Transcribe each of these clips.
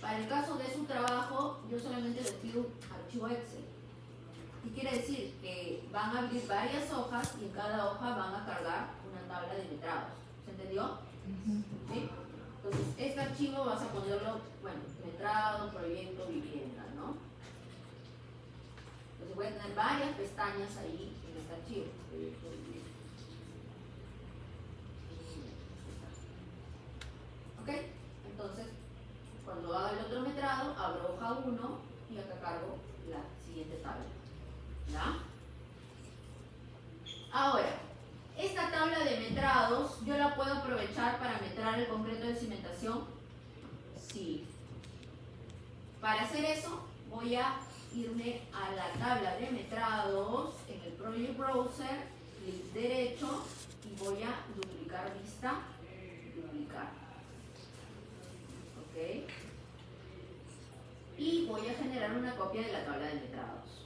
Para el caso de su trabajo, yo solamente les pido un archivo Excel. ¿Qué quiere decir? Que van a abrir varias hojas y en cada hoja van a cargar una tabla de metrados. ¿Se entendió? ¿Sí? Entonces, este archivo vas a ponerlo, bueno, metrado, proyecto, vivienda, ¿no? Entonces voy a tener varias pestañas ahí en este archivo. Proyecto, vivienda. ¿Ok? Entonces, cuando haga el otro metrado, abro hoja 1 y acá cargo la siguiente tabla. ¿Ya? Ahora, esta tabla de metrados, ¿yo la puedo aprovechar para metrar el concreto de cimentación? Sí. Para hacer eso, voy a irme a la tabla de metrados en el Project Browser, clic derecho y voy a duplicar vista, duplicar. ¿Ok? Y voy a generar una copia de la tabla de metrados.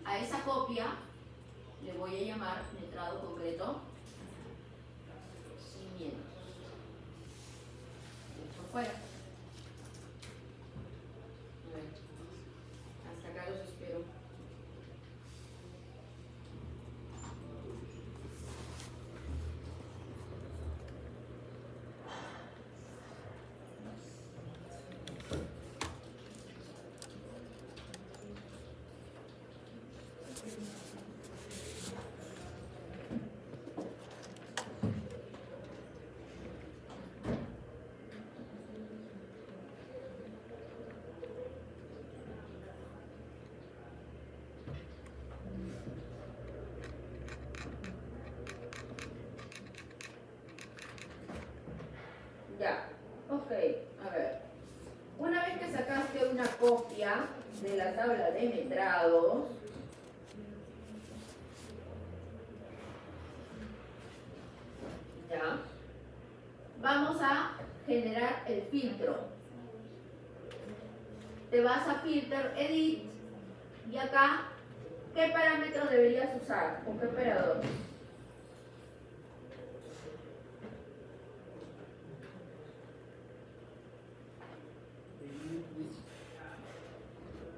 A esa copia le voy a llamar metrado concreto cimientos. Esto fuera. A ver, hasta acá los espero. Ya, ok, a ver. Una vez que sacaste una copia de la tabla de metrados, ya, vamos a generar el filtro. Te vas a Filter, Edit, y acá, ¿qué parámetro deberías usar? ¿Con qué operador?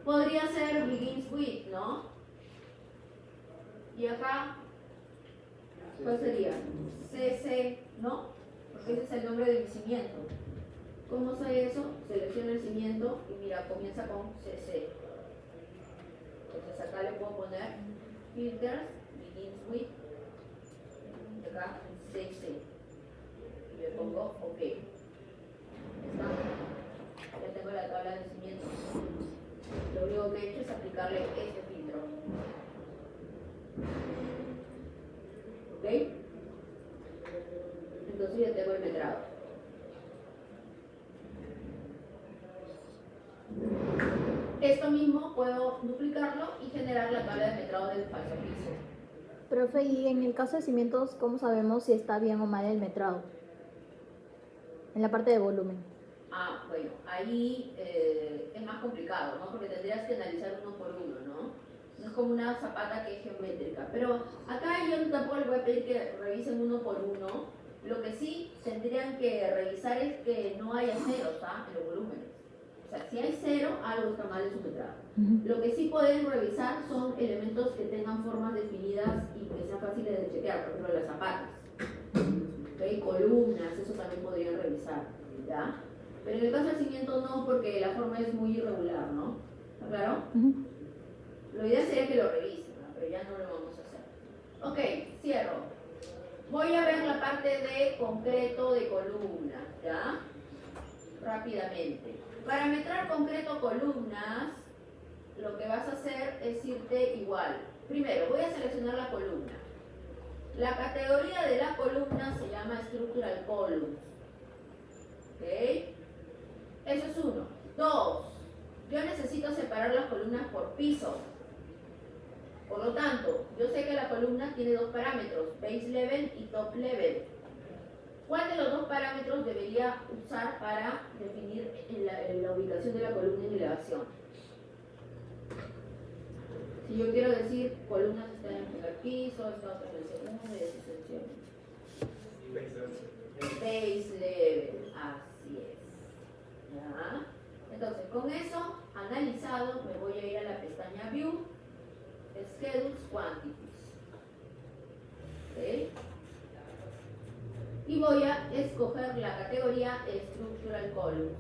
Podría ser begins with, ¿no? Y acá, ¿cuál sería? CC, ¿no? Porque ese es el nombre de mi cimiento. ¿Cómo sé eso? Selecciono el cimiento y mira, comienza con CC. Entonces acá le puedo poner filters, begins with, y acá CC. Y le pongo OK. ¿Está? Ya tengo la tabla de cimientos. Lo único que he hecho es aplicarle este filtro. ¿Ok? Entonces ya tengo el metrado. Esto mismo puedo duplicarlo y generar la tabla de metrado del falso piso. Profe, y en el caso de cimientos, ¿cómo sabemos si está bien o mal el metrado? En la parte de volumen. Ah, bueno, ahí es más complicado, ¿no? Porque tendrías que analizar uno por uno, ¿no? No es como una zapata que es geométrica. Pero acá yo tampoco les voy a pedir que revisen uno por uno. Lo que sí tendrían que revisar es que no haya ceros, ¿ah? En los volúmenes. O sea, si hay cero, algo está mal en su metrado. Lo que sí pueden revisar son elementos que tengan formas definidas y que sean fáciles de chequear, por ejemplo, las zapatas. ¿Okay? Columnas, eso también podrían revisar, ¿ya? Pero en el caso del cimiento no, porque la forma es muy irregular, ¿no? ¿Está claro? Lo ideal sería que lo revisen, ¿no? Pero ya no lo vamos a hacer. Ok, cierro. Voy a ver la parte de concreto de columnas, ¿ya? Rápidamente. Para metrar concreto columnas, lo que vas a hacer es irte igual. Primero, voy a seleccionar la columna. La categoría de la columna se llama Structural Columns. ¿Ok? Eso es uno. Dos, yo necesito separar las columnas por piso. Por lo tanto, yo sé que la columna tiene dos parámetros, base level y top level. ¿Cuál de los dos parámetros debería usar para definir la ubicación de la columna en elevación? Si yo quiero decir columnas están en el primer piso, esta otra en el segundo y así sucesivamente. Base level, así es. ¿Ya? Entonces, con eso analizado, me voy a ir a la pestaña View, Schedules Quantities. ¿Ok? Y voy a escoger la categoría Structural Columns.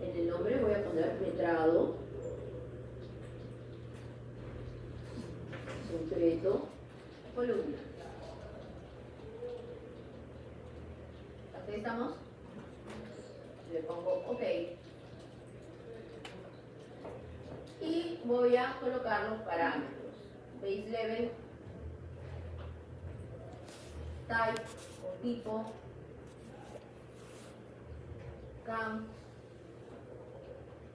En el nombre voy a poner metrado, concreto, columna. ¿Aquí estamos? Le pongo OK. Y voy a colocar los parámetros. Base level, type o tipo, count.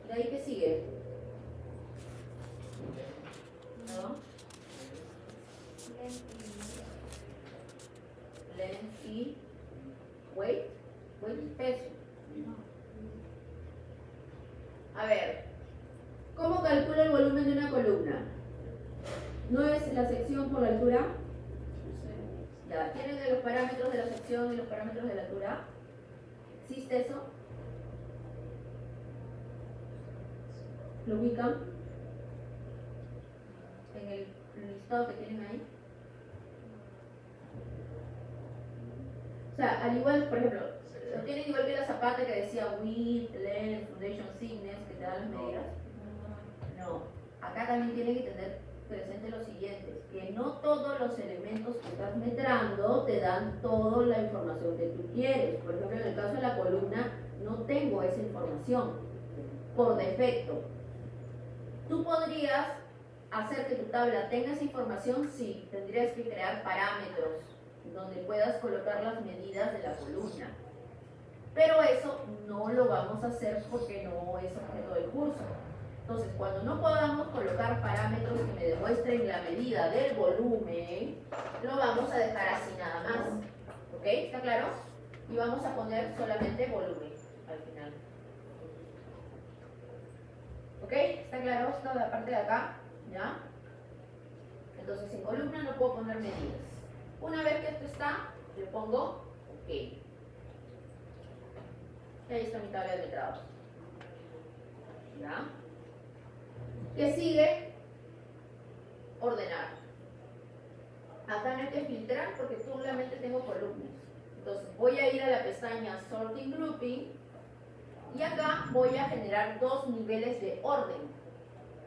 ¿De ahí qué sigue? ¿No? Length y weight. Weight es peso. A ver, ¿cómo calculo el volumen de una columna? ¿No es la sección por la altura? Ya, ¿tienen los parámetros de la sección y los parámetros de la altura? ¿Existe eso? ¿Lo ubican? En el listado que tienen ahí. O sea, al igual, por ejemplo, lo tienen igual que la zapata que decía width, length, foundation thickness, que te dan las medidas. No, acá también tienen que tener presente lo siguiente, que no todos los elementos que estás metrando te dan toda la información que tú quieres. Por ejemplo, en el caso de la columna, no tengo esa información por defecto. Tú podrías hacer que tu tabla tenga esa información, sí, tendrías que crear parámetros donde puedas colocar las medidas de la columna. Pero eso no lo vamos a hacer porque no es objeto del curso. Entonces, cuando no podamos colocar parámetros que me demuestren la medida del volumen, lo vamos a dejar así nada más. ¿Ok? ¿Está claro? Y vamos a poner solamente volumen al final. ¿Ok? ¿Está claro esto de la parte de acá? ¿Ya? Entonces, en columna no puedo poner medidas. Una vez que esto está, le pongo OK. Y ahí está mi tabla de metrados. ¿Ya? ¿Qué sigue? Ordenar. Acá no hay que filtrar porque solamente tengo columnas. Entonces voy a ir a la pestaña Sorting Grouping y acá voy a generar dos niveles de orden.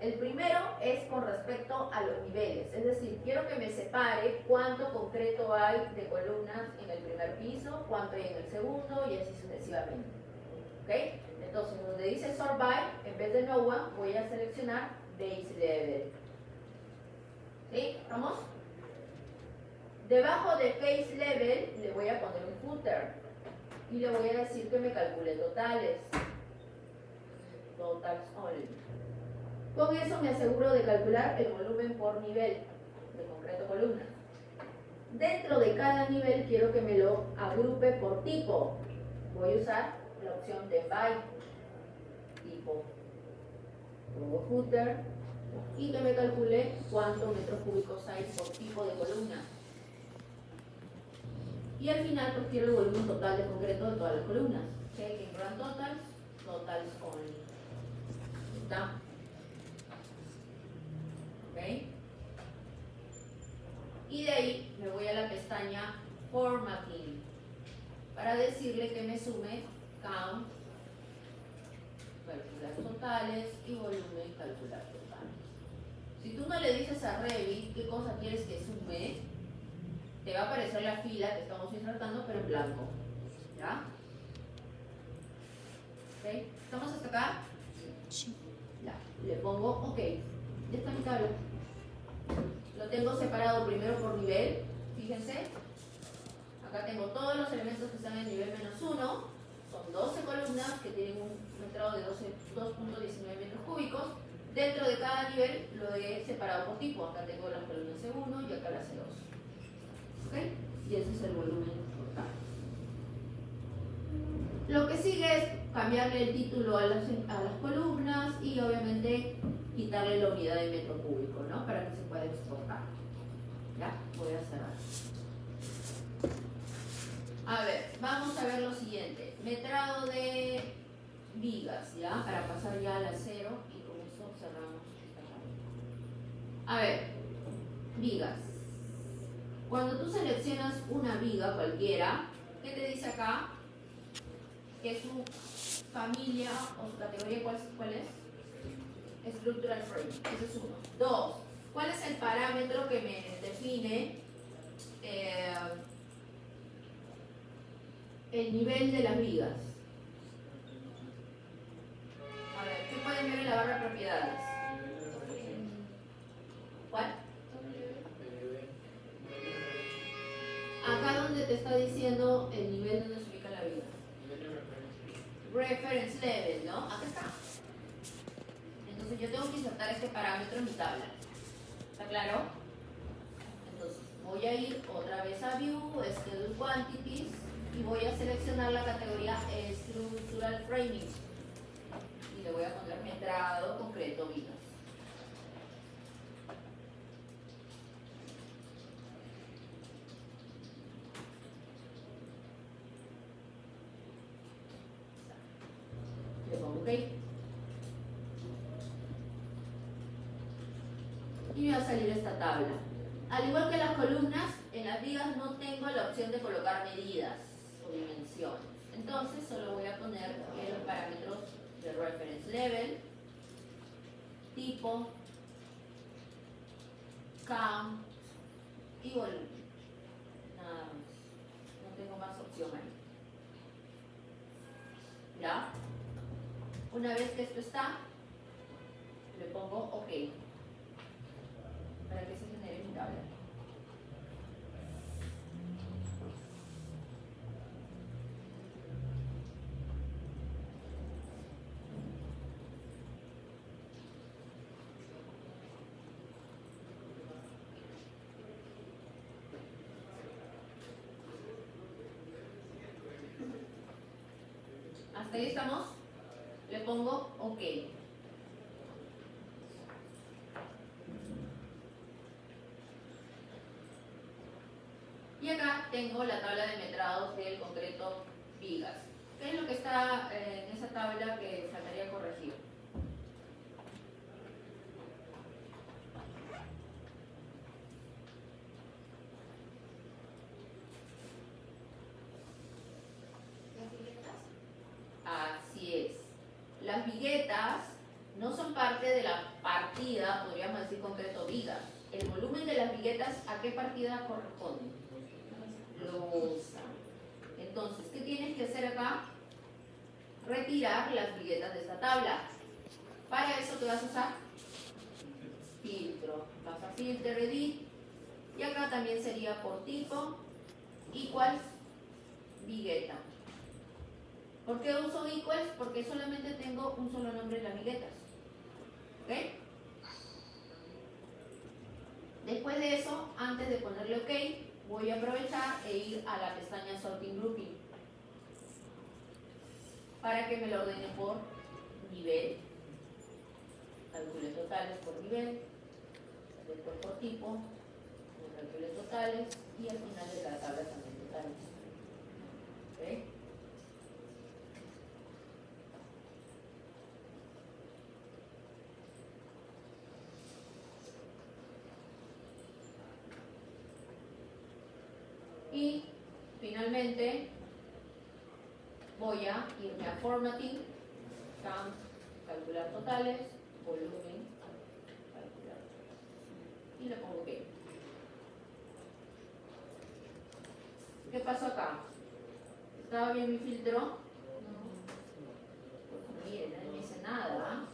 El primero es con respecto a los niveles, es decir, quiero que me separe cuánto concreto hay de columnas en el primer piso, cuánto hay en el segundo y así sucesivamente. ¿Ok? Entonces, donde dice Sort By, en vez de No One, voy a seleccionar Base Level. ¿Sí? ¿Vamos? Debajo de Base Level le voy a poner un footer y le voy a decir que me calcule totales. Totals only. Con eso me aseguro de calcular el volumen por nivel de concreto columna. Dentro de cada nivel quiero que me lo agrupe por tipo. Voy a usar la opción de By tipo. Pongo footer y que me calcule cuántos metros cúbicos hay por tipo de columna. Y al final pues quiero el volumen total de concreto de todas las columnas. Check in Grand Totals, Totals only. ¿Está? ¿Ok? Y de ahí me voy a la pestaña Formatting para decirle que me sume Count, calcular totales y volumen, calcular totales. Si tú no le dices a Revit qué cosa quieres que sume, te va a aparecer la fila que estamos insertando, pero en blanco. ¿Ya? ¿Ok? ¿Estamos hasta acá? Sí. Ya. Le pongo OK. Ya está mi tabla. Lo tengo separado primero por nivel. Fíjense. Acá tengo todos los elementos que están en nivel -1. Son 12 columnas que tienen un metrado de 2.19 metros cúbicos. Dentro de cada nivel lo he separado por tipo. Acá tengo las columnas C1 y acá las C2. ¿Ok? Y ese es el volumen total. Lo que sigue es cambiarle el título a las columnas y obviamente quitarle la unidad de metro cúbico, ¿no? Para que se pueda exportar. ¿Ya? Voy a cerrar. A ver. vamos a ver lo siguiente. Metrado de vigas, ¿ya? Para pasar ya al acero y con eso cerramos esta parte. A ver, vigas. Cuando tú seleccionas una viga cualquiera, ¿qué te dice acá? Que su familia o su categoría, ¿cuál es? Structural frame. Ese es uno. Dos, ¿cuál es el parámetro que me define el nivel de las vigas? A ver, ¿qué pueden ver en la barra de propiedades? ¿Cuál? Acá donde te está diciendo el nivel donde se ubica la viga. Reference level, ¿no? Acá está. Entonces yo tengo que insertar este parámetro en mi tabla. ¿Está claro? Entonces voy a ir otra vez a View, Schedule Quantities, y voy a seleccionar la categoría Structural Framing. Y le voy a poner metrado concreto vigas. Le pongo OK. Y me va a salir esta tabla. Al igual que las columnas, en las vigas no tengo la opción de colocar medidas o dimensiones. Entonces solo voy a poner los parámetros de reference level, tipo, count y volumen. Nada más. No tengo más opción ahí. ¿Ya? Una vez que esto está, le pongo OK para que se genere mi tabla. ¿Hasta ahí estamos? Le pongo OK. Y acá tengo la tabla de metrados del concreto vigas. ¿Qué es lo que está en esa tabla que faltaría corregir? Así es. Las viguetas no son parte de la partida, podríamos decir concreto vigas. El volumen de las viguetas, ¿a qué partida corresponde? Losa. Entonces, ¿qué tienes que hacer acá? Retirar las viguetas de esta tabla. Para eso, ¿qué vas a usar? Filtro. Vas a Filter, Edit. Y acá también sería por tipo. Equals, vigueta. ¿Por qué uso equals? Porque solamente tengo un solo nombre en las viguetas. ¿Ok? Después de eso, antes de ponerle OK, voy a aprovechar e ir a la pestaña Sorting Grouping para que me lo ordene por nivel. Calcule totales por nivel, después por tipo, calcule totales y al final de la tabla también totales. ¿Ok? Y finalmente voy a irme a Formatting, Count, calcular totales, volumen, calcular. Y le pongo OK. ¿Qué pasó acá? ¿Estaba bien mi filtro? No. Pues miren, no me dice nada.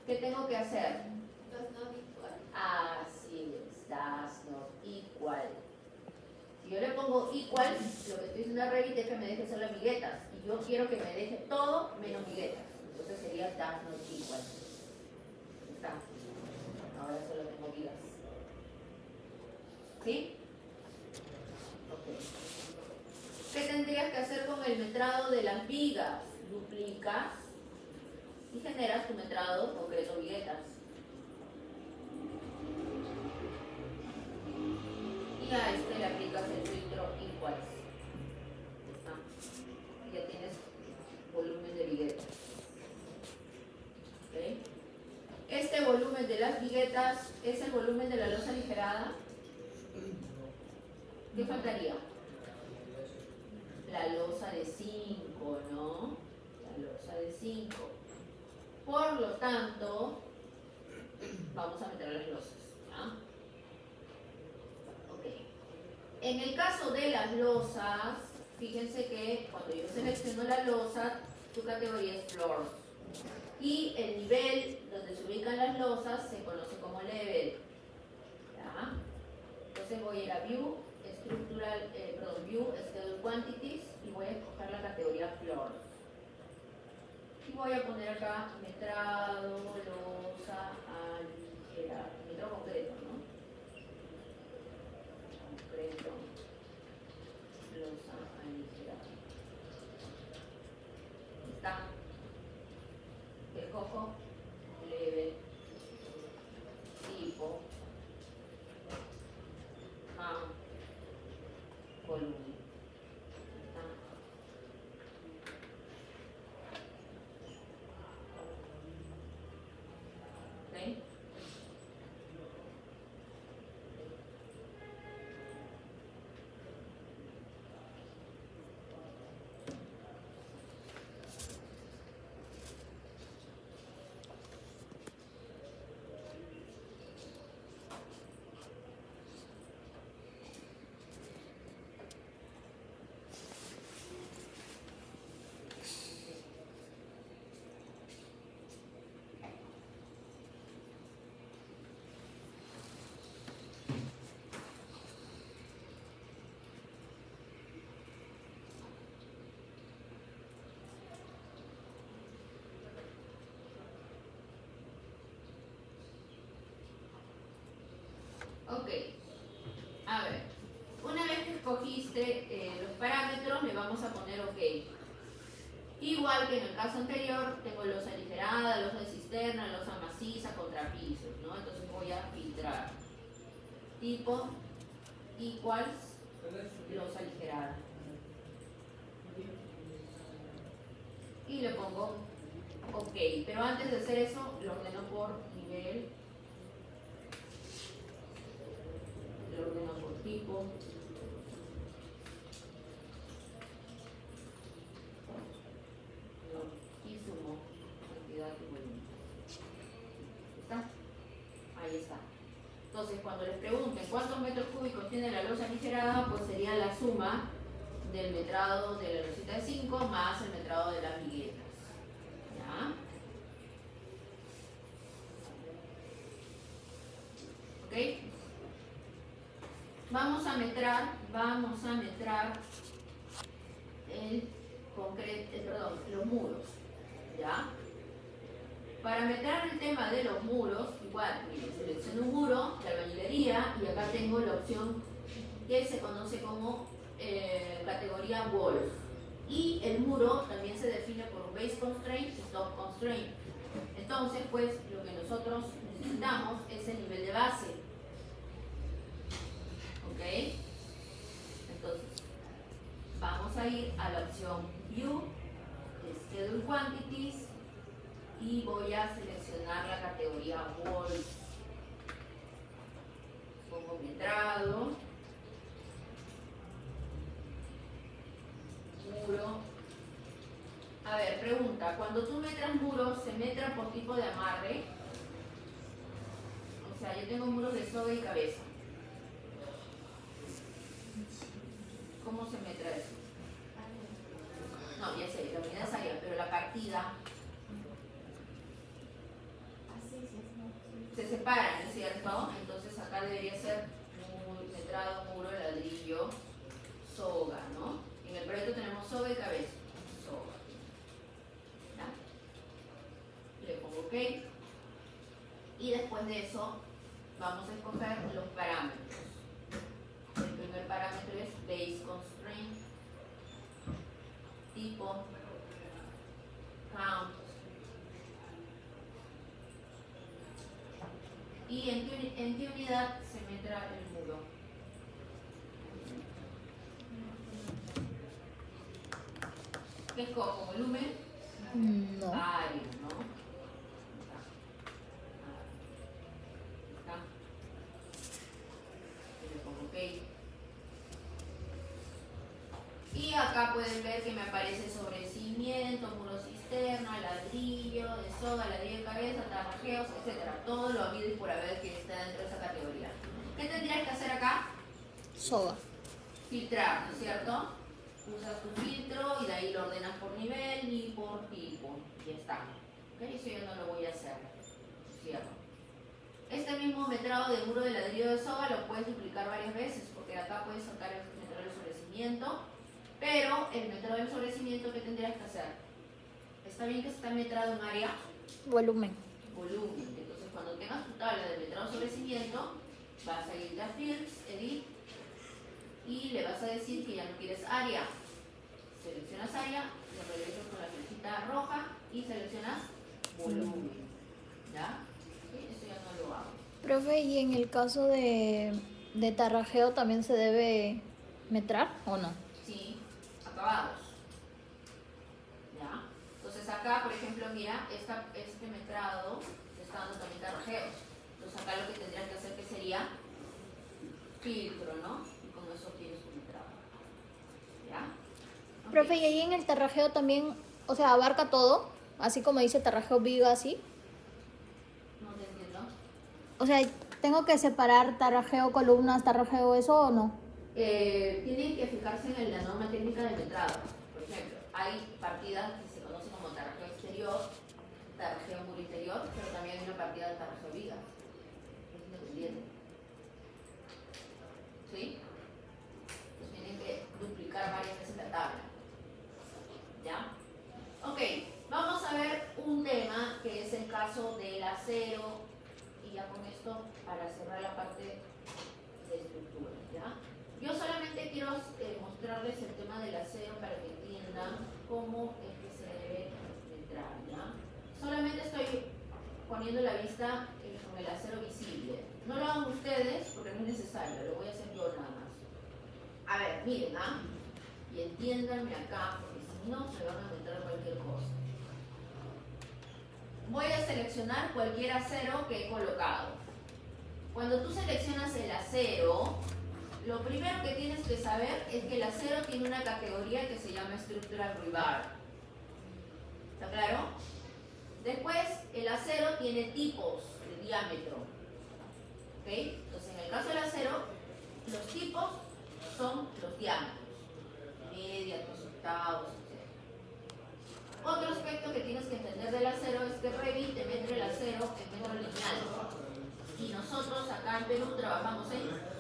¿Qué tengo que hacer? Does not equal. Así es, does not equal. Si yo le pongo equal, lo que estoy diciendo a Revit es que me deje solo viguetas. Y yo quiero que me deje todo menos viguetas. Entonces sería does not equal. Está. Ahora solo tengo vigas. ¿Sí? Ok. ¿Qué tendrías que hacer con el metrado de las vigas? Duplicas y generas tu metrado concreto viguetas. Y a este le aplicas el filtro equals. viguetas es el volumen de la losa aligerada, ¿qué faltaría? La losa de 5, ¿no? La losa de 5. Por lo tanto, vamos a meter las losas, ¿ya? Ok. En el caso de las losas, fíjense que cuando yo selecciono la losa, su categoría es floors. Y el nivel donde se ubican las losas se conoce como level. ¿Ya? Entonces voy a ir a View, View, Schedule Quantities y voy a escoger la categoría floors. Y voy a poner acá metrado, losa, aligerada. Metrado concreto, ¿no? Concreto, losa, aligerada. Está. Escojo level, tipo, volumen. ¿Ok? Ok, a ver, una vez que escogiste los parámetros, le vamos a poner OK. Igual que en el caso anterior, tengo losa aligerada, losa de cisterna, losa maciza, contrapisos, ¿no? Entonces voy a filtrar. Tipo, equals, losa aligerada. Y le pongo OK, pero antes de hacer eso, lo ordeno por nivel. Lo ordeno por tipo. Y sumo cantidad y volumen. ¿Está? Ahí está. Entonces, cuando les pregunten cuántos metros cúbicos tiene la losa aligerada, pues sería la suma del metrado de la losita de 5 más el metrado de las viguetas. ¿Ya? ¿Ok? Vamos a metrar los muros, ¿ya? Para meter el tema de los muros, igual, selecciono un muro de albañilería y acá tengo la opción que se conoce como categoría Walls. Y el muro también se define por un Base Constraint y Top Constraint. Entonces, pues, lo que nosotros necesitamos es el nivel de base. ¿Ok? Entonces, vamos a ir a la opción View, Schedule Quantities y voy a seleccionar la categoría Walls. Pongo metrado, muro. A ver, pregunta, cuando tú metras muros, ¿se metra por tipo de amarre? O sea, yo tengo muros de soga y cabeza. ¿Cómo se metra eso? No, ya sé, la unidad es área, pero la partida se separan, ¿no es cierto? Entonces acá debería ser metrado, muro, ladrillo, soga, ¿no? En el proyecto tenemos soga y cabeza. Soga. ¿Ya? Le pongo OK. Y después de eso vamos a escoger los parámetros. El primer parámetro es Base Constraint, tipo, count. Y en qué unidad se metra el muro. ¿Qué escojo? ¿Volumen? No. Área, ¿no? acá pueden ver que me aparece sobre cimiento, muro cisterna, ladrillo de soga, ladrillo de cabeza, tarrajeos, etcétera. Todo lo habido y por haber que está dentro de esa categoría. ¿Qué tendrías que hacer acá? Soga. Filtrar, ¿no es cierto? Usas tu filtro y de ahí lo ordenas por nivel y por tipo. Y ya está. ¿Ok? Eso yo no lo voy a hacer. Cierro. Este mismo metrado de muro de ladrillo de soga lo puedes duplicar varias veces, porque acá puedes sacar el metrado del sobrecimiento, pero el metrado del sobrecimiento, ¿qué tendrías que hacer? Está bien que está metrado en área, Volumen. volumen. Entonces, cuando tengas tu tabla de metrado sobrecimiento, vas a irte a Fields, Edit, y le vas a decir que ya no quieres área. Seleccionas área, le regresas con la flechita roja y seleccionas volumen. ¿Ya? ¿Sí? Eso ya no lo hago. Profe, ¿y en el caso de tarrajeo también se debe metrar o no? Sí, acabados. ¿Ya? Entonces acá, por ejemplo, mira, este metrado se está dando también tarrajeos. Entonces acá lo que tendrías que hacer que sería filtro, ¿no? Y con eso tienes un metrado. ¿Ya? Ok. Profe, ¿y ahí en el tarrajeo también, o sea, abarca todo? Así como dice tarrajeo viga, así. No te entiendo. O sea, ¿tengo que separar tarrajeo columnas, tarrajeo eso o no? Tienen que fijarse en la norma técnica de metrado. Por ejemplo, hay partidas que se conocen como tarrajeo exterior, tarrajeo muro interior, pero también hay una partida de tarrajeo vigas. Es independiente. ¿Sí? Pues tienen que duplicar varias veces la tabla. ¿Ya? Ok, vamos a ver un tema que es el caso del acero. Y ya con esto, para cerrar la parte de estructura, ¿ya? Yo solamente quiero mostrarles el tema del acero para que entiendan cómo es que se debe entrar, ¿ya? Solamente estoy poniendo la vista con el acero visible. No lo hagan ustedes porque no es necesario, lo voy a hacer yo nada más. A ver, miren, ¿ah? Y entiéndanme acá, porque si no me van a meter cualquier cosa. Voy a seleccionar cualquier acero que he colocado. Cuando tú seleccionas el acero, lo primero que tienes que saber es que el acero tiene una categoría que se llama Structural Rebar. ¿Está claro? Después, el acero tiene tipos de diámetro. ¿Ok? Entonces, en el caso del acero, los tipos son los diámetros. Media, 3/8, etc. Otro aspecto que tienes que entender del acero es que Revit te mete el acero en metro lineal. Y nosotros acá en Perú trabajamos en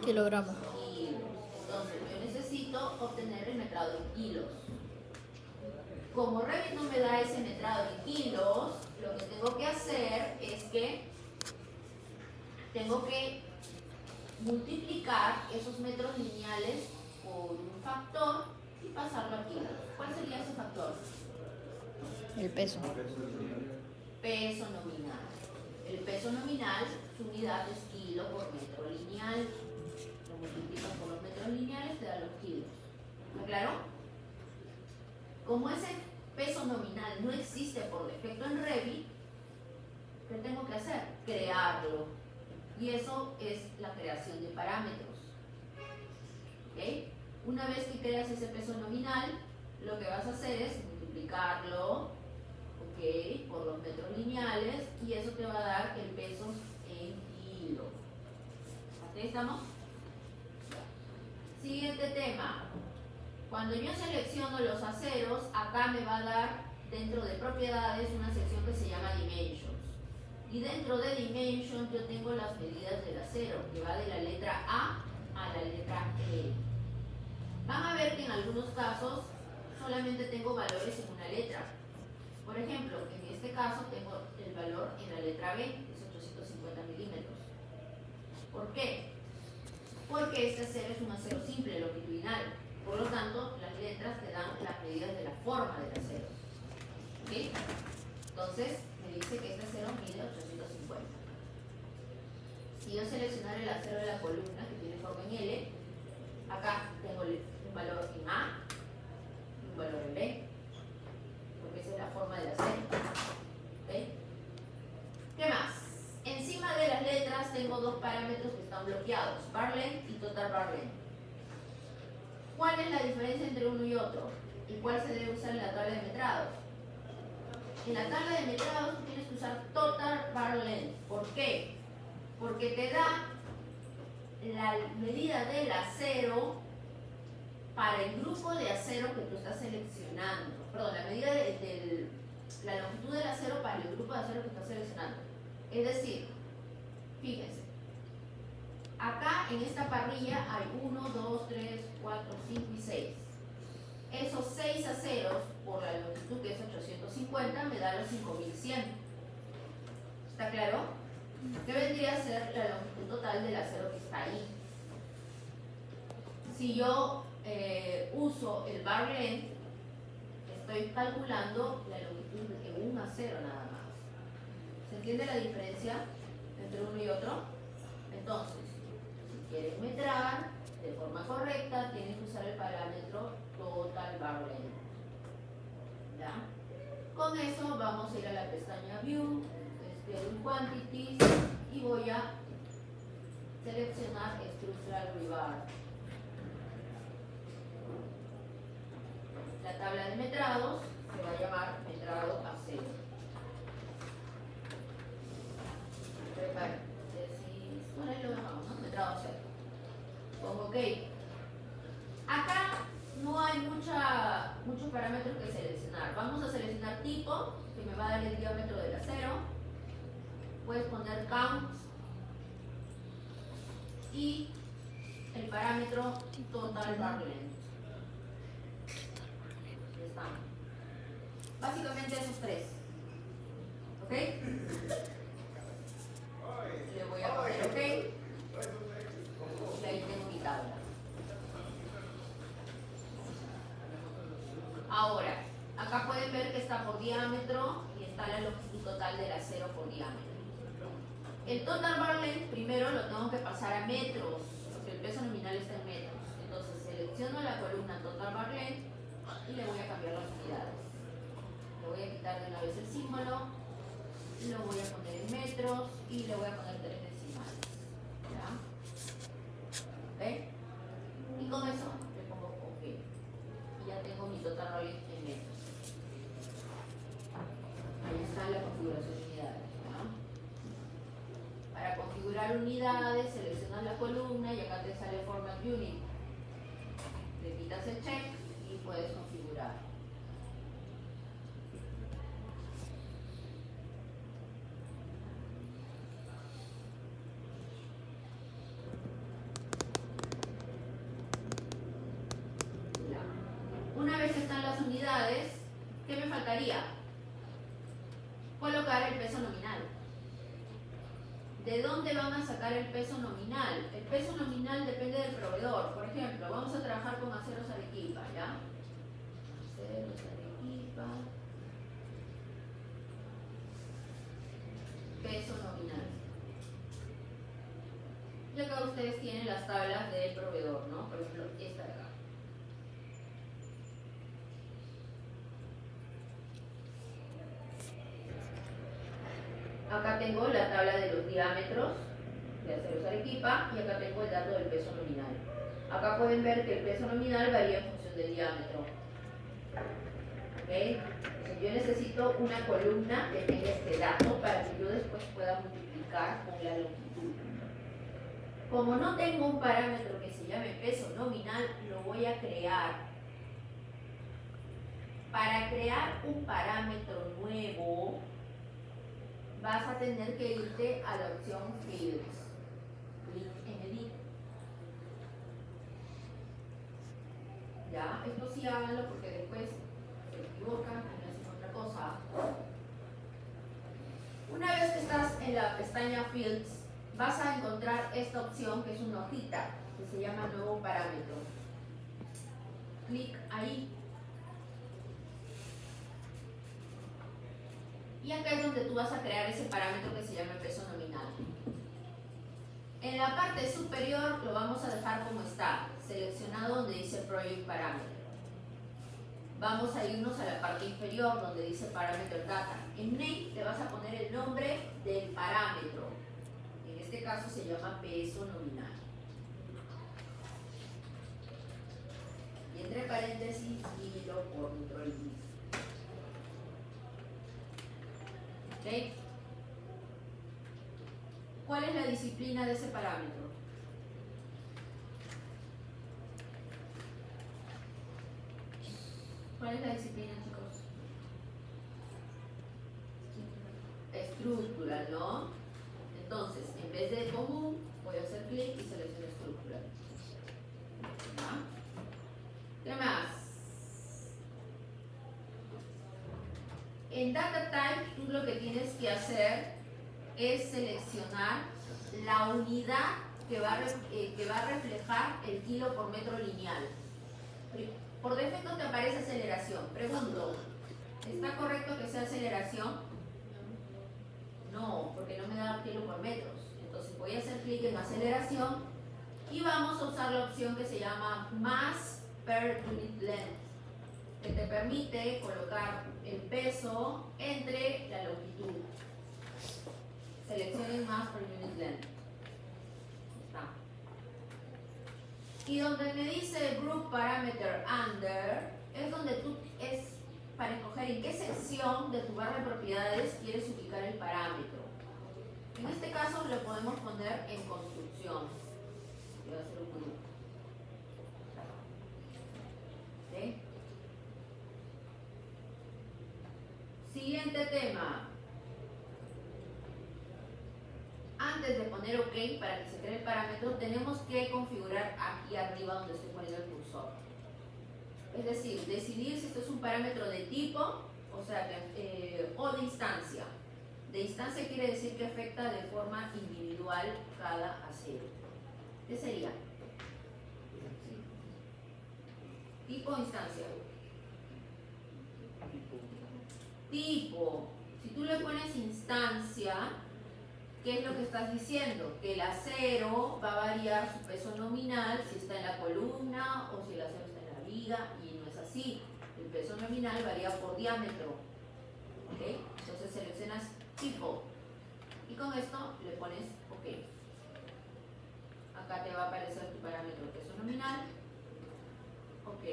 Kilogramos. kilos. Entonces yo necesito obtener el metrado en kilos. Como Revit no me da ese metrado en kilos, lo que tengo que hacer es que tengo que multiplicar esos metros lineales por un factor y pasarlo a kilos. ¿Cuál sería ese factor? El peso. Peso nominal. El peso nominal, su unidad es kilo por metro lineal. Lo multiplicas por los metros lineales, te da los kilos. ¿Está claro? Como ese peso nominal no existe por defecto en Revit, ¿qué tengo que hacer? Crearlo. Y eso es la creación de parámetros. ¿Ok? Una vez que creas ese peso nominal, lo que vas a hacer es multiplicarlo, ¿ok?, por los metros lineales, y eso te va a dar el peso en kilos. ¿Hasta ahí estamos? Siguiente tema. Cuando yo selecciono los aceros, acá me va a dar dentro de propiedades una sección que se llama Dimensions. Y dentro de Dimensions yo tengo las medidas del acero, que va de la letra A a la letra E. Van a ver que en algunos casos solamente tengo valores en una letra. Por ejemplo, en este caso tengo el valor en la letra B, que es 850 milímetros. ¿Por qué? Porque este acero es un acero simple, longitudinal. Por lo tanto, las letras te dan las medidas de la forma del acero. ¿Sí? Entonces, me dice que este acero mide 850. Si yo seleccionar el acero de la columna, que tiene forma en L, acá tengo un valor en A y un valor en B, porque esa es la forma del acero. ¿Okay? ¿Qué más? Encima de las letras tengo dos parámetros que están bloqueados, bar length y total bar length. ¿Cuál es la diferencia entre uno y otro? ¿Y cuál se debe usar en la tabla de metrados? En la tabla de metrados tú tienes que usar total bar length. ¿Por qué? Porque te da la medida del acero para el grupo de acero que tú estás seleccionando. Perdón, la medida la longitud del acero para el grupo de acero que estás seleccionando. Es decir, fíjense, acá en esta parrilla hay 1, 2, 3, 4, 5 y 6. Esos 6 aceros por la longitud que es 850 me da los 5100. ¿Está claro? ¿Qué vendría a ser la longitud total del acero que está ahí? Si yo uso el bar length, estoy calculando la longitud de un acero nada más. ¿Se entiende la diferencia entre uno y otro? Entonces, si quieren metrar de forma correcta, tienen que usar el parámetro total bar length. ¿Ya? Con eso vamos a ir a la pestaña View, Schedule Quantities, y voy a seleccionar Structural Rebar. La tabla de metrados se va a llamar metrado acero. Bueno, ahí lo dejamos, ¿no? Metrado acero. Pongo OK. Acá no hay muchos parámetros que seleccionar. Vamos a seleccionar tipo, que me va a dar el diámetro del acero. Puedes poner count y el parámetro total bar length. Básicamente esos tres. ¿Ok? Le voy a poner OK. Y ahí tengo mi tabla. Ahora, acá pueden ver que está por diámetro y está la longitud total del acero por diámetro. El total bar length primero lo tengo que pasar a metros, porque el peso nominal está en metros. Entonces selecciono la columna total bar length y le voy a cambiar las unidades. Le voy a quitar de una vez el símbolo, lo voy a poner en metros y le voy a poner 3 decimales. ¿Ya? ¿Ok? Y con eso le pongo OK. Y ya tengo mi total bar length en metros. Ahí está la configuración de unidades. ¿Ya? Para configurar unidades, seleccionas la columna y acá te sale Format Unit. Le quitas el check y puedes configurar. Una vez que están las unidades, ¿qué me faltaría? Colocar el peso nominal. ¿De dónde van a sacar el peso nominal? El peso nominal depende del proveedor. Por ejemplo, vamos a trabajar con Aceros Arequipa, ¿ya? Aceros Arequipa. Peso nominal. Y acá ustedes tienen las tablas del proveedor, ¿no? Por ejemplo, esta de acá. Acá tengo la tabla de los diámetros de Aceros Arequipa y acá tengo el dato del peso nominal. Acá pueden ver que el peso nominal varía en función del diámetro. ¿Ok? Entonces yo necesito una columna que tenga este dato para que yo después pueda multiplicar con la longitud. Como no tengo un parámetro que se llame peso nominal, lo voy a crear. Para crear un parámetro nuevo, vas a tener que irte a la opción Fields. Clic en Edit. Ya, esto sí háganlo porque después se equivocan y hacen otra cosa. Una vez que estás en la pestaña Fields, vas a encontrar esta opción que es una hojita que se llama Nuevo Parámetro. Clic ahí. Y acá es donde tú vas a crear ese parámetro que se llama peso nominal. En la parte superior lo vamos a dejar como está, seleccionado donde dice Project Parameter. Vamos a irnos a la parte inferior donde dice Parameter Data. En Name te vas a poner el nombre del parámetro. En este caso se llama peso nominal. por metro lineal. ¿Ok? ¿Cuál es la disciplina de ese parámetro? ¿Cuál es la disciplina, chicos? Estructural, ¿no? Entonces, en vez de común, voy a hacer clic y selecciono estructural. ¿Ya? ¿Qué más? En Data Type, tú lo que tienes que hacer es seleccionar la unidad que va a reflejar el kilo por metro lineal. Por defecto te aparece aceleración. Pregunto, ¿está correcto que sea aceleración? No, porque no me da kilo por metros. Entonces voy a hacer clic en aceleración y vamos a usar la opción que se llama Mass per Unit Length, que te permite colocar el peso entre la longitud. Seleccionen Mass per Unit Length. Está. Y donde me dice Group Parameter Under, es donde tú es para escoger en qué sección de tu barra de propiedades quieres ubicar el parámetro. En este caso lo podemos poner en construcción. Voy a hacer un grupo. ¿Sí? Siguiente tema. Antes de poner OK para que se cree el parámetro, tenemos que configurar aquí arriba donde estoy poniendo el cursor. Es decir, decidir si esto es un parámetro de tipo, o sea, o de instancia. De instancia quiere decir que afecta de forma individual cada acero. ¿Qué sería? Tipo o instancia. Tipo. Si tú le pones instancia, ¿qué es lo que estás diciendo? Que el acero va a variar su peso nominal si está en la columna o si el acero está en la viga, y no es así. El peso nominal varía por diámetro. ¿Ok? Entonces seleccionas tipo y con esto le pones OK. Acá te va a aparecer tu parámetro peso nominal. OK.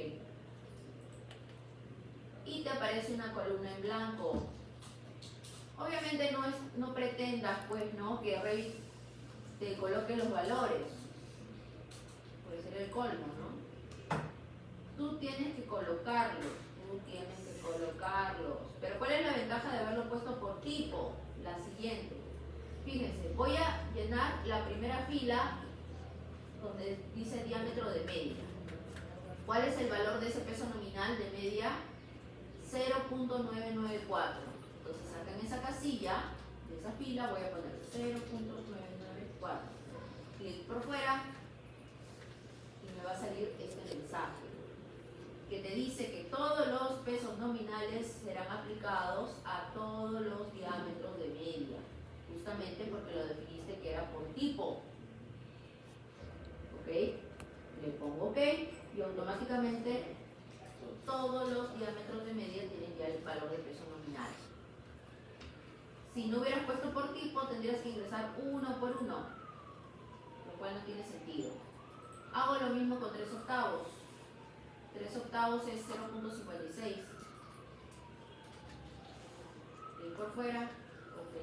Y te aparece una columna en blanco. Obviamente no pretendas, pues, ¿no?, que Revit te coloque los valores. Puede ser el colmo, ¿no? Tú tienes que colocarlos. Pero ¿cuál es la ventaja de haberlo puesto por tipo? La siguiente. Fíjense, voy a llenar la primera fila donde dice diámetro de media. ¿Cuál es el valor de ese peso nominal de media? 0.994. Entonces acá en esa casilla de esa fila voy a poner 0.994. Clic por fuera y me va a salir este mensaje que te dice que todos los pesos nominales serán aplicados a todos los diámetros de media, justamente porque lo definiste que era por tipo. ¿Ok? Le pongo OK y automáticamente todos los diámetros de media tienen ya el valor de peso nominal. Si no hubieras puesto por tipo, tendrías que ingresar uno por uno, lo cual no tiene sentido. Hago lo mismo con 3 octavos. 3 octavos es 0.56. Clic por fuera, OK.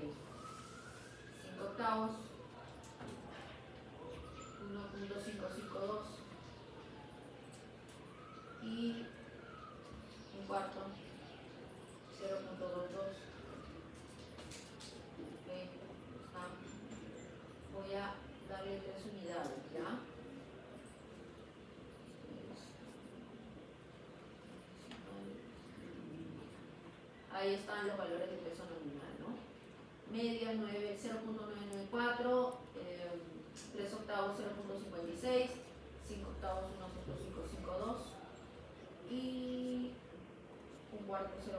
5 octavos, 1.552. Y un cuarto, 0.22. Okay, está. Voy a darle 3 unidades, ¿ya? Ahí están los valores de peso nominal, ¿no? Media 0.994, 3 octavos 0.56, 5 octavos 1.552 y un cuarto 0.22.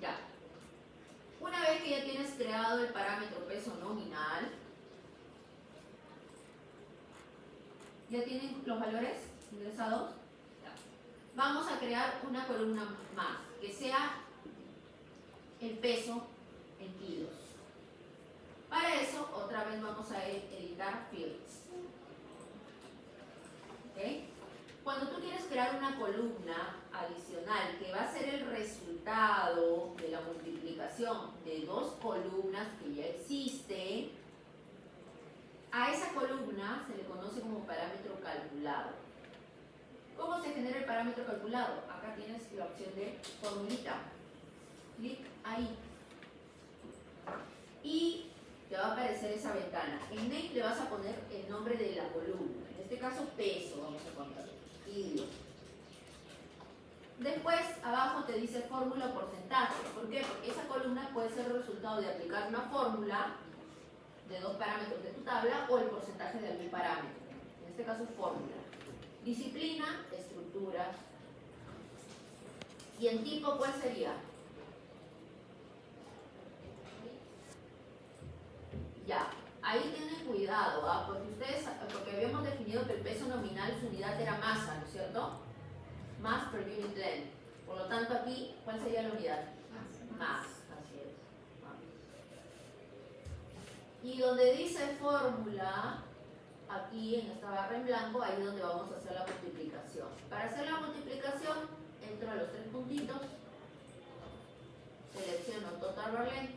Ya. Una vez que ya tienes creado el parámetro peso nominal, ¿ya tienen los valores ingresados? Vamos a crear una columna más, que sea el peso en kilos. Para eso, otra vez vamos a editar fields. ¿Ok? Cuando tú quieres crear una columna adicional que va a ser el resultado de la multiplicación de dos columnas que ya existen, a esa columna se le conoce como parámetro calculado. ¿Cómo se genera el parámetro calculado? Acá tienes la opción de formulita. Clic ahí. Y te va a aparecer esa ventana. En name le vas a poner el nombre de la columna. En este caso, peso, vamos a poner. Kilo. Después, abajo te dice fórmula o porcentaje. ¿Por qué? Porque esa columna puede ser el resultado de aplicar una fórmula de dos parámetros de tu tabla o el porcentaje de algún parámetro. En este caso, fórmula. Disciplina, estructuras. ¿Y en tipo cuál sería? Ya, ahí tienen cuidado, ¿ah? Porque habíamos definido que el peso nominal, su unidad era masa, ¿no es cierto? Mass per unit length. Por lo tanto, aquí, ¿cuál sería la unidad? Mass, así es. Y donde dice fórmula, aquí en esta barra en blanco, ahí es donde vamos a hacer la multiplicación. Para hacer la multiplicación, entro a los tres puntitos, selecciono total bar length,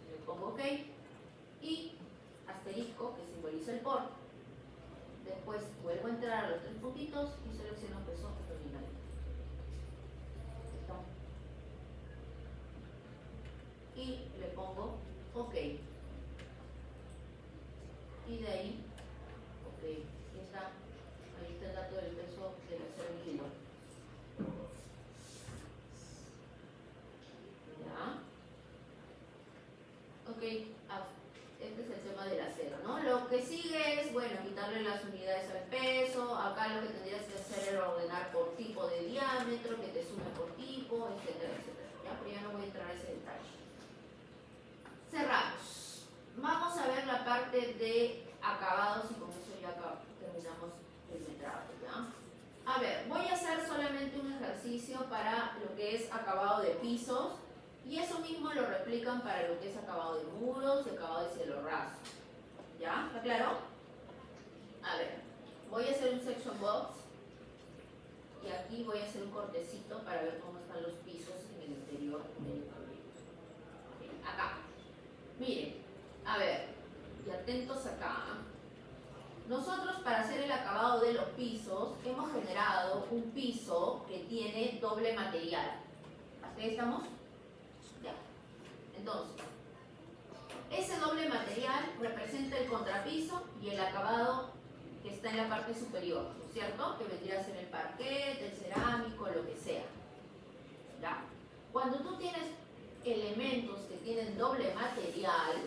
le pongo OK, y asterisco que simboliza el por. Después vuelvo a entrar a los tres puntitos y selecciono peso nominal. ¿Listo? Y le pongo OK. Y de ahí, OK, ahí está el dato del peso del acero en kilo. ¿Ya? Ok, este es el tema del acero, ¿no? Lo que sigue es, bueno, quitarle las unidades al peso. Acá lo que tendrías que hacer es ordenar por tipo de diámetro, que te sume por tipo, etcétera, etcétera. ¿Ya? Pero ya no voy a entrar a ese detalle. Cerramos. Vamos a ver la parte de acabados y con eso ya terminamos el metrado, ¿ya? A ver, voy a hacer solamente un ejercicio para lo que es acabado de pisos. Y eso mismo lo replican para lo que es acabado de muros y acabado de cielo raso. ¿Ya? ¿Está claro? A ver, voy a hacer un section box y aquí voy a hacer un cortecito para ver cómo están los pisos en el interior del proyecto. Acá. Miren, a ver, y atentos acá. Nosotros para hacer el acabado de los pisos hemos generado un piso que tiene doble material. ¿Hasta ahí estamos? Ya. Entonces, ese doble material representa el contrapiso y el acabado que está en la parte superior, ¿no es cierto? Que vendría a ser el parquet, el cerámico, lo que sea. ¿Ya? Cuando tú tienes elementos que tienen doble material,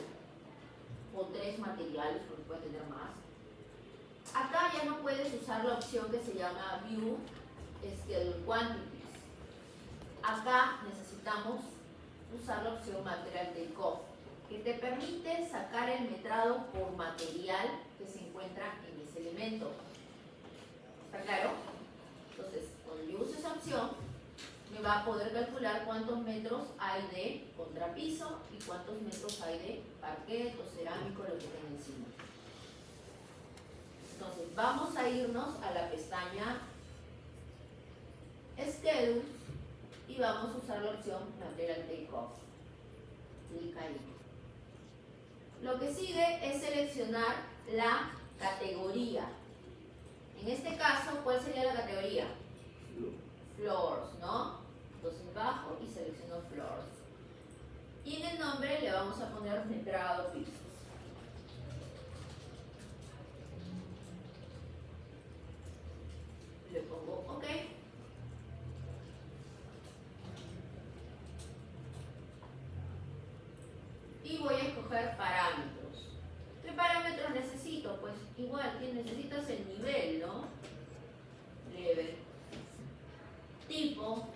o tres materiales, porque puede tener más, acá ya no puedes usar la opción que se llama View Schedule Quantities. Acá necesitamos usar la opción Material Takeoff, que te permite sacar el metrado por material que se encuentra en ese elemento. ¿Está claro? Entonces, cuando yo use esa opción, me va a poder calcular cuántos metros hay de contrapiso y cuántos metros hay de parquet o cerámico, lo que tenga encima. Entonces, vamos a irnos a la pestaña Schedules y vamos a usar la opción Material Takeoff. Clic ahí. Lo que sigue es seleccionar la categoría. En este caso, ¿cuál sería la categoría? Floors, ¿no? Entonces bajo y selecciono Floors. Y en el nombre le vamos a poner metrado pisos. Le pongo OK. Y voy a escoger parámetros. ¿Qué parámetros necesito? Pues igual, necesitas el nivel, ¿no? Level. Tipo.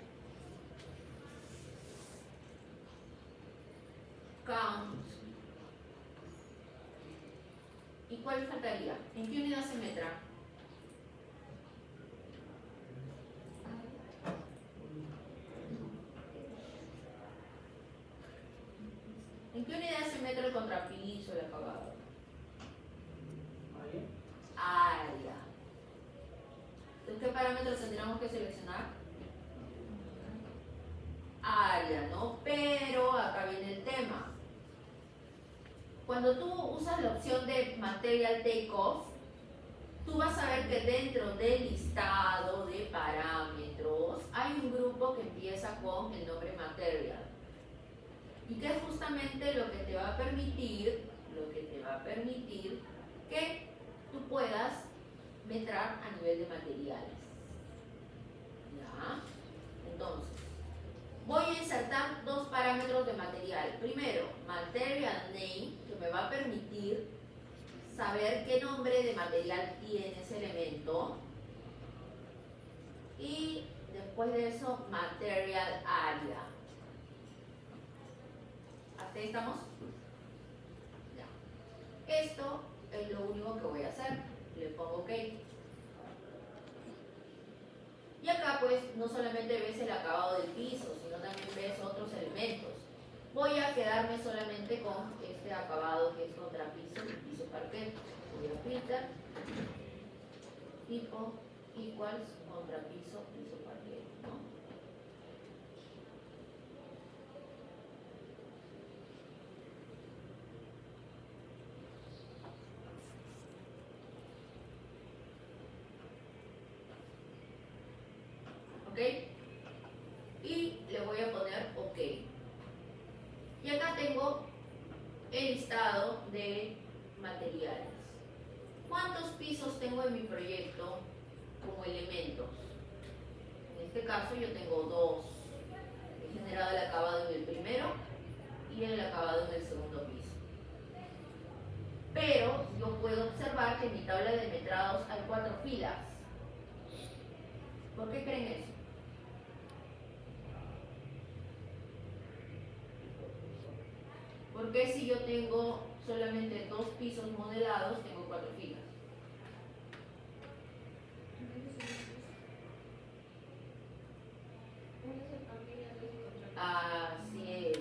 Count. ¿Y cuál faltaría? ¿En qué unidad se metra? ¿En qué unidad se mete el contrapiso, el acabado? Área. Entonces, ¿qué parámetros tendríamos que seleccionar? Área, ¿no? Pero acá viene el tema. Cuando tú usas la opción de Material Takeoff, tú vas a ver que dentro del listado de parámetros hay un grupo que empieza con el nombre Material. Y que es justamente lo que te va a permitir, que tú puedas metrar a nivel de materiales. ¿Ya? Entonces, voy a insertar dos parámetros de material. Primero, material name, que me va a permitir saber qué nombre de material tiene ese elemento. Y después de eso, material area. ¿Hasta ahí estamos? Ya. Esto es lo único que voy a hacer. Le pongo OK. Y acá pues no solamente ves el acabado del piso, sino también ves otros elementos. Voy a quedarme solamente con este acabado que es contrapiso y piso parquet. Voy a filtrar, tipo equals contrapiso, piso parquet, ¿no? ¿Ok? Y le voy a poner OK. Y acá tengo el listado de materiales. ¿Cuántos pisos tengo en mi proyecto como elementos? En este caso yo tengo dos. He generado el acabado en el primero y el acabado en el segundo piso. Pero yo puedo observar que en mi tabla de metrados hay 4 filas. ¿Por qué creen eso? ¿Por qué si yo tengo solamente 2 pisos modelados, tengo 4 filas? Así es.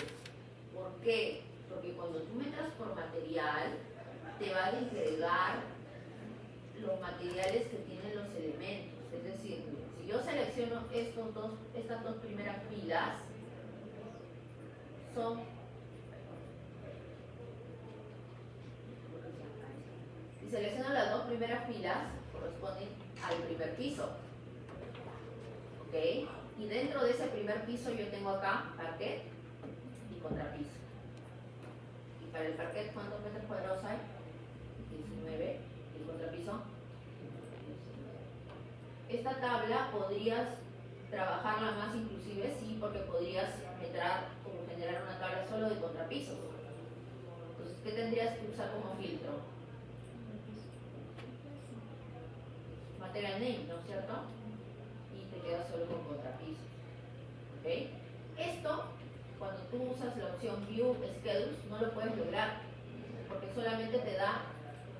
¿Por qué? Porque cuando tú metas por material, te va a desagregar los materiales que tienen los elementos. Es decir, si yo selecciono estas dos primeras filas, si selecciono las dos primeras filas, corresponden al primer piso. ¿Ok? Y dentro de ese primer piso yo tengo acá parquet y contrapiso. Y para el parquet, ¿cuántos metros cuadrados hay? 19. ¿Y el contrapiso? 19. Esta tabla podrías trabajarla más inclusive, sí, porque podrías generar una tabla solo de contrapisos. Entonces, ¿qué tendrías que usar como filtro? Material name, ¿no es cierto? Y te quedas solo con contrapisos. ¿Ok? Esto, cuando tú usas la opción View Schedules, no lo puedes lograr, porque solamente te da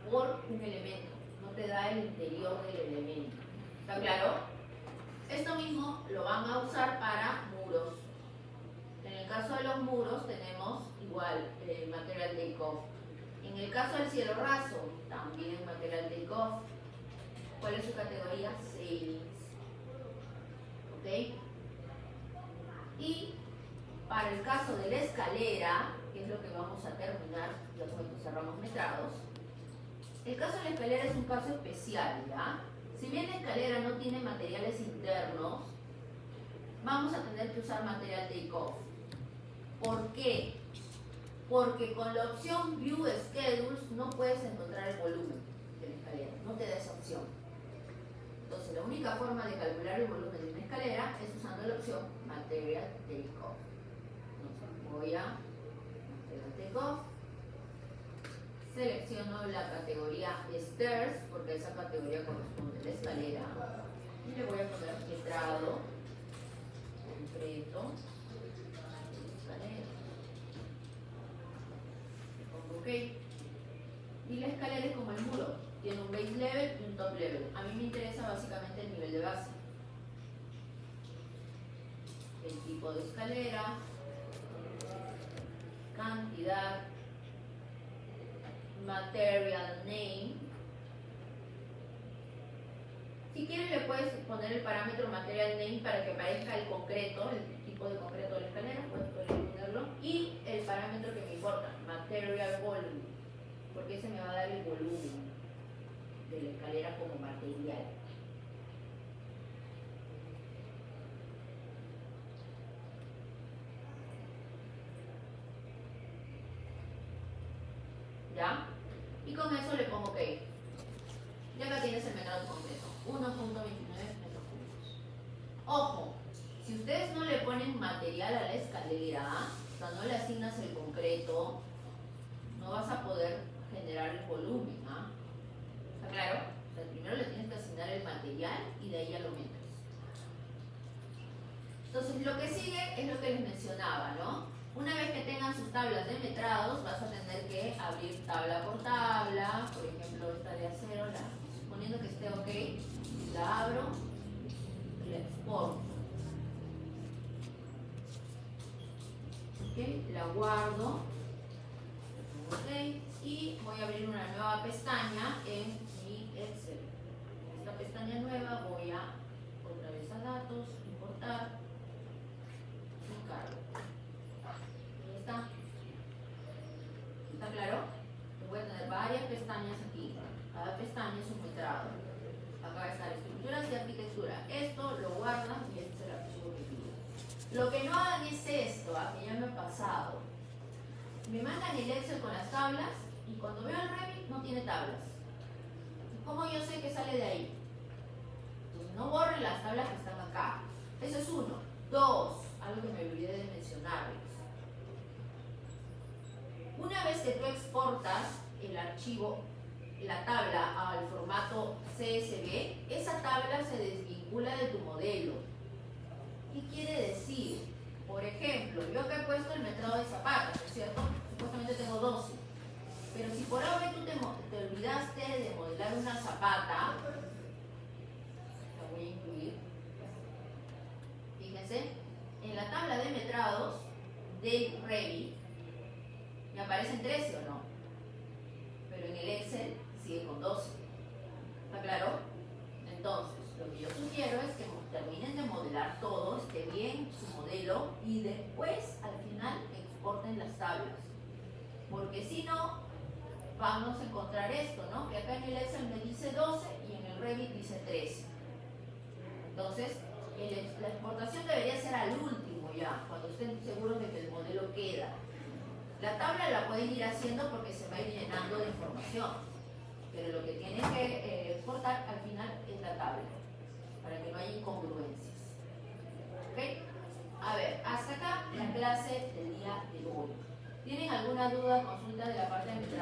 por un elemento, no te da el interior del elemento. ¿Está claro? Esto mismo lo van a usar para muros. En el caso de los muros tenemos igual Material Takeoff. En el caso del cielo raso, también Material Takeoff. ¿Cuál es su categoría? Ceilings. ¿Ok? Y para el caso de la escalera, que es lo que vamos a terminar, ya cuando cerramos metrados, el caso de la escalera es un caso especial, ¿ya? Si bien la escalera no tiene materiales internos, vamos a tener que usar Material Takeoff. ¿Por qué? Porque con la opción View Schedules no puedes encontrar el volumen de la escalera, no te da esa opción. Entonces la única forma de calcular el volumen de una escalera es usando la opción Material Takeoff. Entonces voy a Material Takeoff, selecciono la categoría Stairs, porque esa categoría corresponde a la escalera, y le voy a poner metrado concreto escalera. Le pongo OK. Y la escalera es como el muro, tiene un base level y un top level. A mí me interesa básicamente el nivel de base. El tipo de escalera, cantidad, material name. Si quieres le puedes poner el parámetro material name para que aparezca el concreto, el tipo de concreto de la escalera, puedes ponerlo, y el parámetro que me importa, material volume, porque ese me va a dar el volumen de la escalera como material. ¿Ya? Y con eso le pongo OK. Y acá tienes el metrado completo, 1.29 metros cúbicos. Ojo, si ustedes no le ponen material a la escalera, o sea, no le asignas el concreto, no vas a poder generar el volumen, ¿ah? ¿Está claro? O sea, primero le tienes que asignar el material y de ahí ya lo metes. Entonces, lo que sigue es lo que les mencionaba, ¿no? Una vez que tengan sus tablas de metrados, vas a tener que abrir tabla por tabla. Por ejemplo, esta de acero, suponiendo que esté OK, la abro y la exporto. ¿Ok? La guardo. OK. Y voy a abrir una nueva pestaña en mi Excel. En esta pestaña nueva voy a otra vez a datos, importar. Ahí está. ¿Está claro? Voy a tener varias pestañas aquí. Cada pestaña es un metrado. Acá va a estar estructuras y arquitectura. Esto lo guardan y este es el archivo que pido. Lo que no hagan es esto, que ya me ha pasado. Me mandan el Excel con las tablas y cuando veo el Revit no tiene tablas. ¿Cómo yo sé que sale de ahí? Entonces no borren las tablas que están acá. Eso es uno. Dos, algo que me olvidé de mencionarles. Una vez que tú exportas el archivo, la tabla al formato CSV, esa tabla se desvincula de tu modelo. ¿Qué quiere decir? Por ejemplo, yo acá he puesto el metrado de zapatos, ¿no es cierto? Supuestamente tengo 12. Pero si por ahora tú te olvidaste de modelar una zapata, la voy a incluir. Fíjense, en la tabla de metrados del Revit me aparecen 13 o no, pero en el Excel sigue con 12. ¿Está claro? Entonces, lo que yo sugiero es que terminen de modelar todo, esté bien su modelo y después al final exporten las tablas. Porque si no, vamos a encontrar esto, ¿no? Que acá en el Excel me dice 12 y en el Revit dice 13. Entonces, la exportación debería ser al último ya, cuando estén seguros de que el modelo queda. La tabla la pueden ir haciendo porque se va a ir llenando de información, pero lo que tienen que exportar al final es la tabla, para que no haya incongruencias. ¿Ok? A ver, hasta acá la clase del día de hoy. ¿Tienen alguna duda, consulta de la parte de mi trabajo?